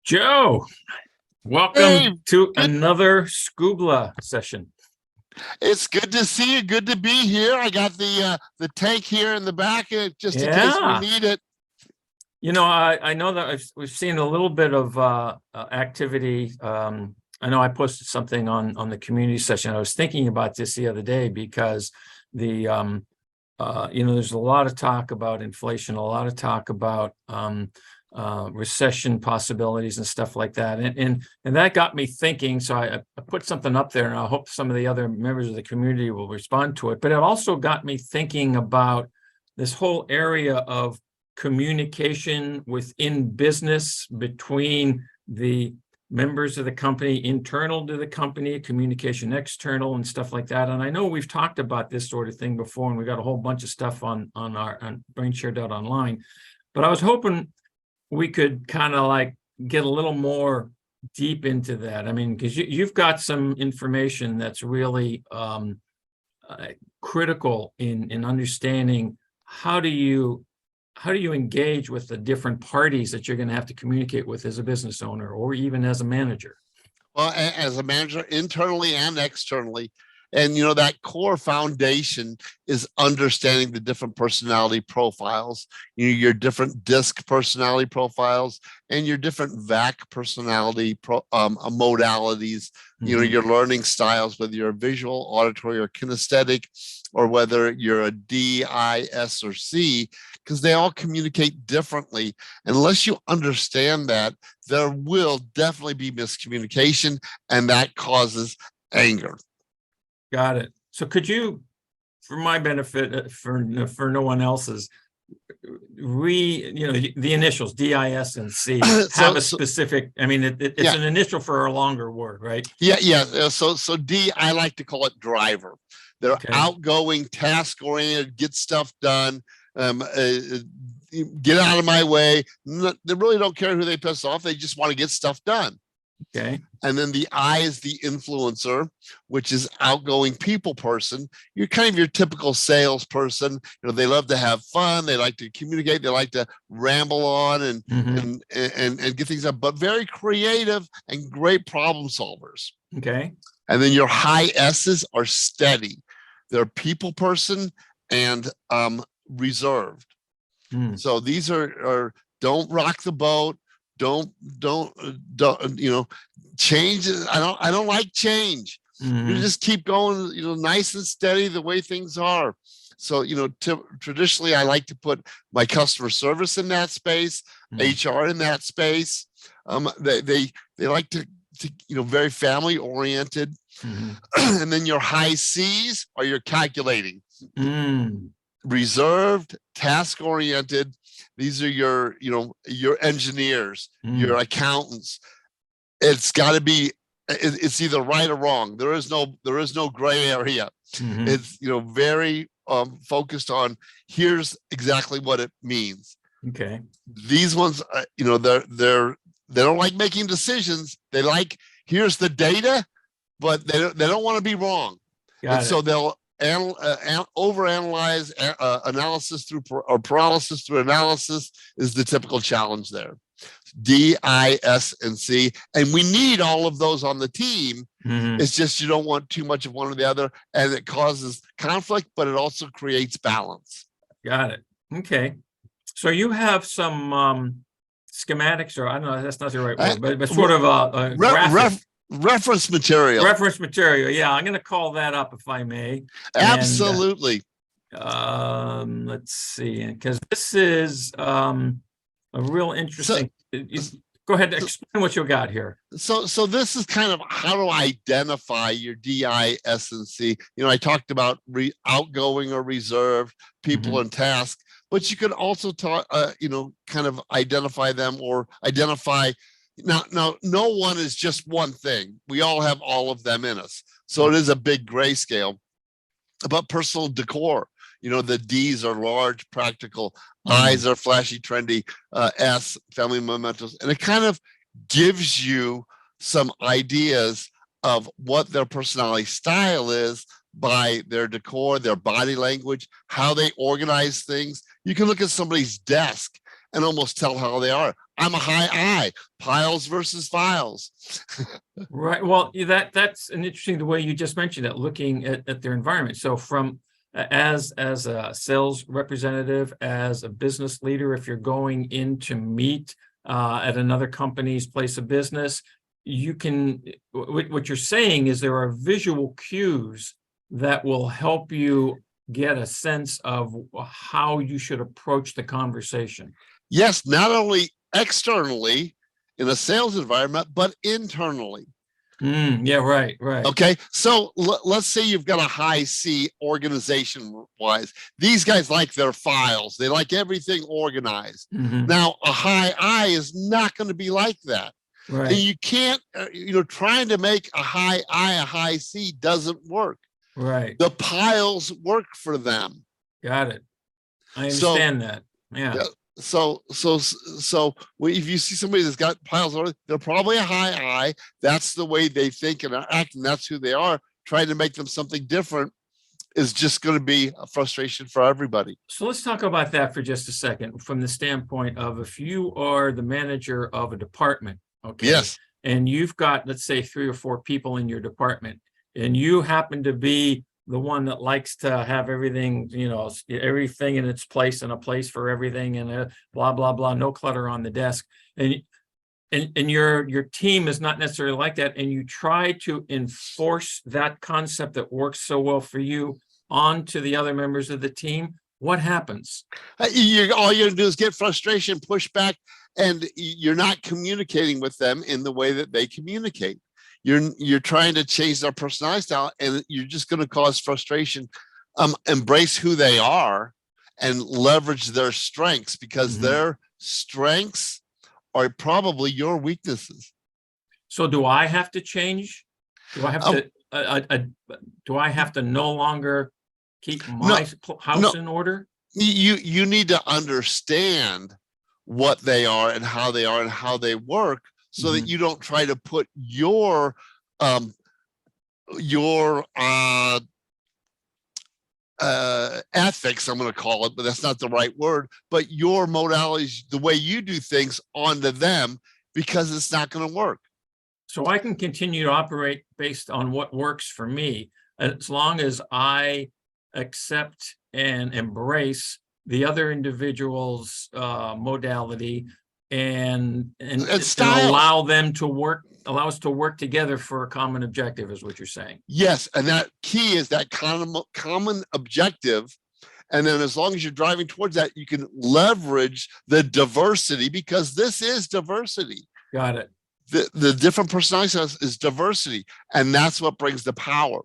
Joe, Hey, welcome to good. another Scoobla session. It's good to see you. Good to be here. I got the tank here in the back, just in case we Yeah, need it. I know that we've seen a little bit of activity. I know I posted something on the community session. I was thinking about this the other day because there's a lot of talk about inflation, a lot of talk about recession possibilities and stuff like that. And that got me thinking. So I put something up there, and I hope some of the other members of the community will respond to it. But it also got me thinking about this whole area of communication within business between the members of the company, internal to the company, communication external, and stuff like that. And I know we've talked about this sort of thing before, and we got a whole bunch of stuff on brainSHARE.online. But I was hoping we could kind of like get a little more deep into that. I mean, because you've got some information that's really critical in understanding how do you engage with the different parties that you're going to have to communicate with as a business owner or even as a manager. Well, as a manager, internally and externally. And, that core foundation is understanding the different personality profiles, your different DISC personality profiles and your different VAK personality modalities, your learning styles, whether you're visual, auditory, or kinesthetic, or whether you're a D, I, S, or C, because they all communicate differently. Unless you understand that, there will definitely be miscommunication, and that causes anger. Got it. So could you, for my benefit, for no one else's, the initials DIS and C have a specific, I mean, it's an initial for a longer word, right? Yeah. So D, I like to call it driver. They're outgoing, task-oriented, get stuff done, get out of my way. They really don't care who they piss off. They just want to get stuff done. Okay. And then the I is the influencer, which is outgoing people person. You're kind of your typical salesperson. They love to have fun. They like to communicate. They like to ramble on and get things up, but very creative and great problem solvers. Okay. And then your high S's are steady. They're people person and reserved. So these are don't rock the boat. Don't change. I don't like change. You just keep going, nice and steady the way things are. So, traditionally I like to put my customer service in that space, HR in that space. They like to very family oriented. And then your high C's are your calculating, reserved, task oriented. These are your engineers, your accountants. It's got to be, it's either right or wrong. There is no gray area. It's, very focused on here's exactly what it means. Okay. These ones, they don't like making decisions. They like, here's the data, but they don't want to be wrong. So they'll overanalyze. Analysis through or paralysis through analysis is the typical challenge there. D, I, S, and C, and we need all of those on the team. It's just you don't want too much of one or the other, and it causes conflict, but it also creates balance. Got it. Okay. So you have some schematics, or I don't know, that's not the right word, but sort of a graphic. Reference material. Reference material. Yeah, I'm going to call that up if I may. Absolutely. And, let's see, because this is a real interesting. Go ahead, explain what you got here. So this is kind of how to identify your D, I, S, and C. I talked about outgoing or reserved, people and task, but you could also talk, kind of identify them or identify. Now, no one is just one thing. We all have all of them in us. So it is a big grayscale. About personal decor, the D's are large, practical, I's are flashy, trendy, S, family mementos. And it kind of gives you some ideas of what their personality style is by their decor, their body language, how they organize things. You can look at somebody's desk and almost tell how they are. I'm a high I, piles versus files. Right. Well, that's an interesting the way you just mentioned it, looking at their environment. So from as a sales representative, as a business leader, if you're going in to meet at another company's place of business, you can, what you're saying is there are visual cues that will help you get a sense of how you should approach the conversation. Yes, not only externally in a sales environment, but internally. Yeah, right. Okay, so let's say you've got a high C organization wise. These guys like their files, they like everything organized. Now, a high I is not going to be like that. Right. And you can't, trying to make a high I a high C doesn't work. Right. The piles work for them. Got it. I understand that. Yeah. So if you see somebody that's got piles, they're probably a high I. That's the way they think and act, and that's who they are. Trying to make them something different is just going to be a frustration for everybody. So let's talk about that for just a second, from the standpoint of if you are the manager of a department, okay? Yes. And you've got, let's say, 3 or 4 people in your department, and you happen to be the one that likes to have everything, everything in its place and a place for everything, and blah, blah, blah, no clutter on the desk. And your team is not necessarily like that. And you try to enforce that concept that works so well for you onto the other members of the team. What happens? All you're gonna do is get frustration, push back, and you're not communicating with them in the way that they communicate. You're trying to change their personality style, and you're just going to cause frustration. Embrace who they are and leverage their strengths, because their strengths are probably your weaknesses. So do I have to change? Do I have to do I have to no longer keep my house in order? You need to understand what they are and how they are and how they work, so that you don't try to put your ethics, I'm going to call it, but that's not the right word, but your modalities, the way you do things, onto them, because it's not going to work. So I can continue to operate based on what works for me, as long as I accept and embrace the other individual's modality and allow them to work, allow us to work together for a common objective, is what you're saying. Yes, and that key is that common objective. And then as long as you're driving towards that, you can leverage the diversity, because this is diversity. Got it. The different personalities is diversity, and that's what brings the power.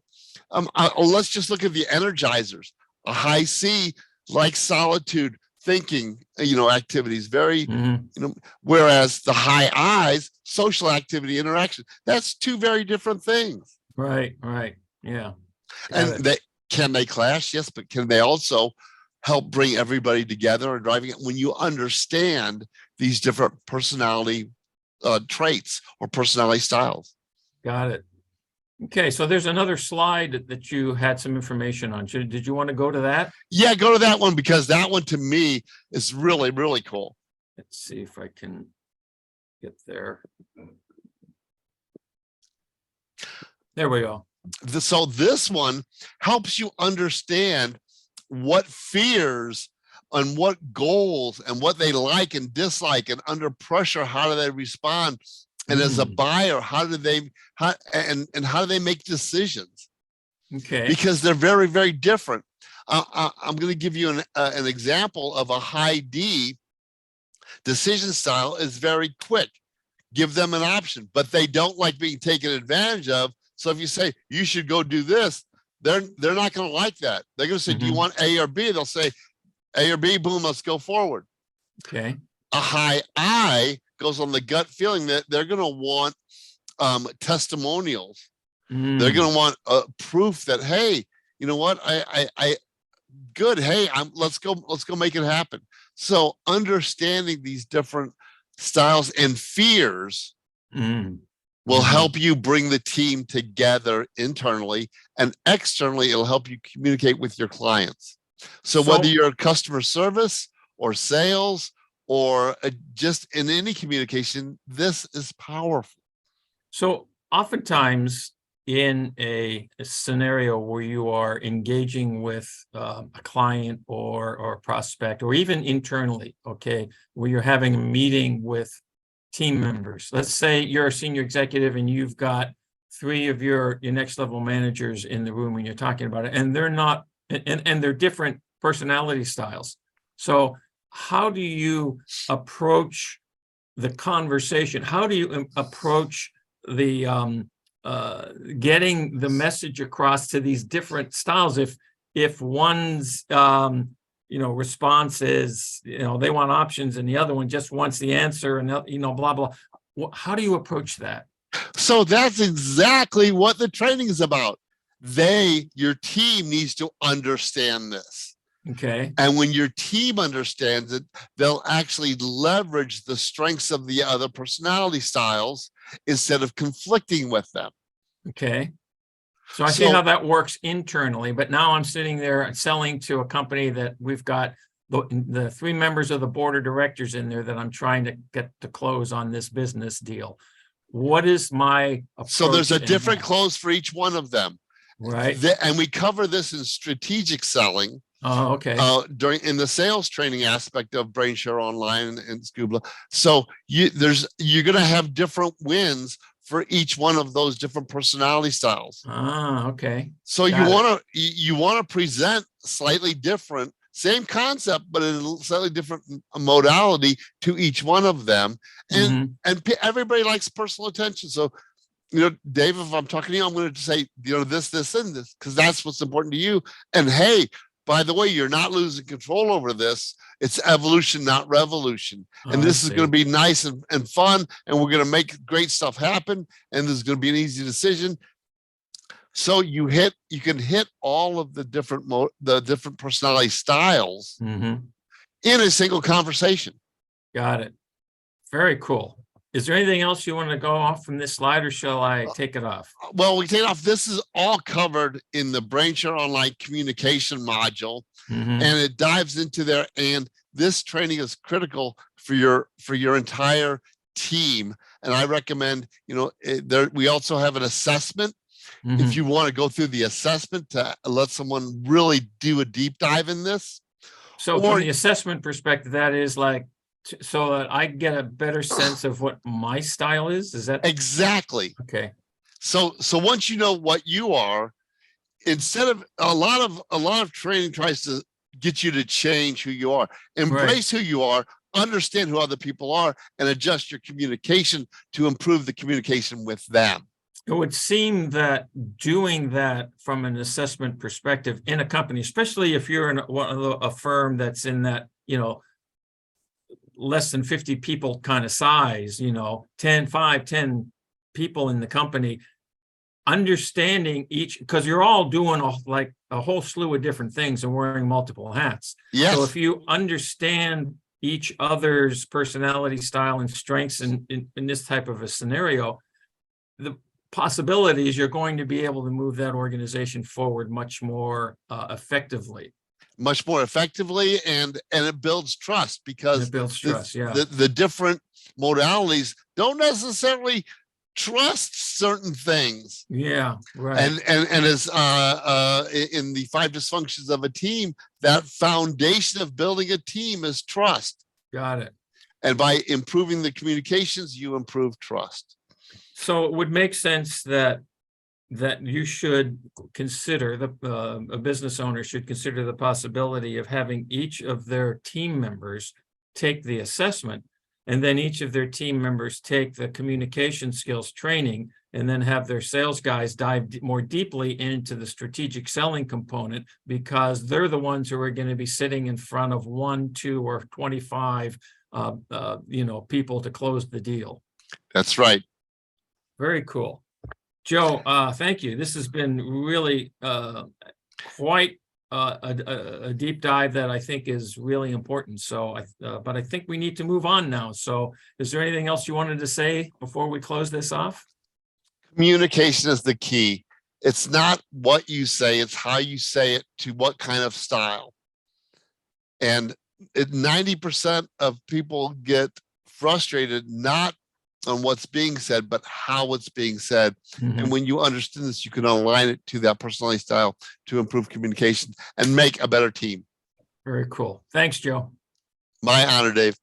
Let's just look at the energizers. A high C likes solitude, thinking, activities, very, whereas the high I's, social activity, interaction. That's two very different things. Right. Yeah. And can they clash? Yes, but can they also help bring everybody together and driving it when you understand these different personality traits or personality styles? Got it. Okay, so there's another slide that you had some information on. Did you want to go to that? Yeah, go to that one, because that one to me is really, really cool. Let's see if I can get there. There we go. So this one helps you understand what fears and what goals and what they like and dislike, and under pressure, how do they respond? And as a buyer, how do they make decisions? Okay. Because they're very, very different. I'm going to give you an example of a high D. Decision style is very quick. Give them an option, but they don't like being taken advantage of. So if you say you should go do this, they're not going to like that. They're going to say, do you want A or B? They'll say A or B. Boom, let's go forward. Okay. A high I goes on the gut feeling that they're going to want testimonials. They're going to want proof that, hey, you know what, I good. Hey, let's go make it happen. So understanding these different styles and fears will help you bring the team together internally, and externally, it'll help you communicate with your clients. So whether you're customer service or sales or just in any communication, this is powerful. So oftentimes in a scenario where you are engaging with a client or a prospect, or even internally, okay, where you're having a meeting with team members. Let's say you're a senior executive and you've got 3 of your next level managers in the room when you're talking about it, and they're not, and they're different personality styles. So how do you approach the conversation? How do you approach the getting the message across to these different styles? If one's response is, they want options, and the other one just wants the answer, and blah blah. How do you approach that? So that's exactly what the training is about. Your team needs to understand this. Okay. And when your team understands it, they'll actually leverage the strengths of the other personality styles instead of conflicting with them. Okay. So I see how that works internally, but now I'm sitting there selling to a company that we've got the 3 members of the board of directors in there that I'm trying to get to close on this business deal. What is my approach? So there's a different close for each one of them. Right. And we cover this in strategic selling. Oh, okay. In the sales training aspect of brainSHARE.online and Scuba. So you're going to have different wins for each one of those different personality styles. Ah, okay. So you want to present slightly different, same concept, but in a slightly different modality to each one of them. And everybody likes personal attention. So, Dave, if I'm talking to you, I'm going to say, this, and this, because that's what's important to you. And hey, by the way, you're not losing control over this. It's evolution, not revolution. And this is going to be nice and fun. And we're going to make great stuff happen. And this is going to be an easy decision. So you can hit all of the different personality styles in a single conversation. Got it. Very cool. Is there anything else you want to go off from this slide, or shall I take it off? Well, we take it off. This is all covered in the brainSHARE.online communication module, and it dives into there. And this training is critical for your entire team. And I recommend, we also have an assessment. If you want to go through the assessment to let someone really do a deep dive in this. So from the assessment perspective, that is like, so that I get a better sense of what my style is. Is that exactly? Okay. So once you know what you are, instead of a lot of training tries to get you to change who you are, embrace who you are, understand who other people are, and adjust your communication to improve the communication with them. It would seem that doing that from an assessment perspective in a company, especially if you're in a firm that's in that, less than 50 people kind of size, 10 people in the company, understanding each, because you're all doing a whole slew of different things and wearing multiple hats. Yes. So if you understand each other's personality style and strengths in this type of a scenario, the possibility is you're going to be able to move that organization forward much more effectively. Much more effectively, and it builds trust, because it builds trust. The different modalities don't necessarily trust certain things. Yeah, right. And as in the 5 dysfunctions of a team, that foundation of building a team is trust. Got it. And by improving the communications, you improve trust. So it would make sense that you should consider, a business owner should consider the possibility of having each of their team members take the assessment, and then each of their team members take the communication skills training, and then have their sales guys dive more deeply into the strategic selling component, because they're the ones who are going to be sitting in front of 1, 2, or 25 people to close the deal. That's right. Very cool. Joe, thank you. This has been really quite a deep dive that I think is really important. So, but I think we need to move on now. So is there anything else you wanted to say before we close this off? Communication is the key. It's not what you say, it's how you say it to what kind of style. And 90% of people get frustrated not on what's being said, but how it's being said. Mhm. And when you understand this, you can align it to that personality style to improve communication and make a better team. Very cool. Thanks, Joe. My honor, Dave.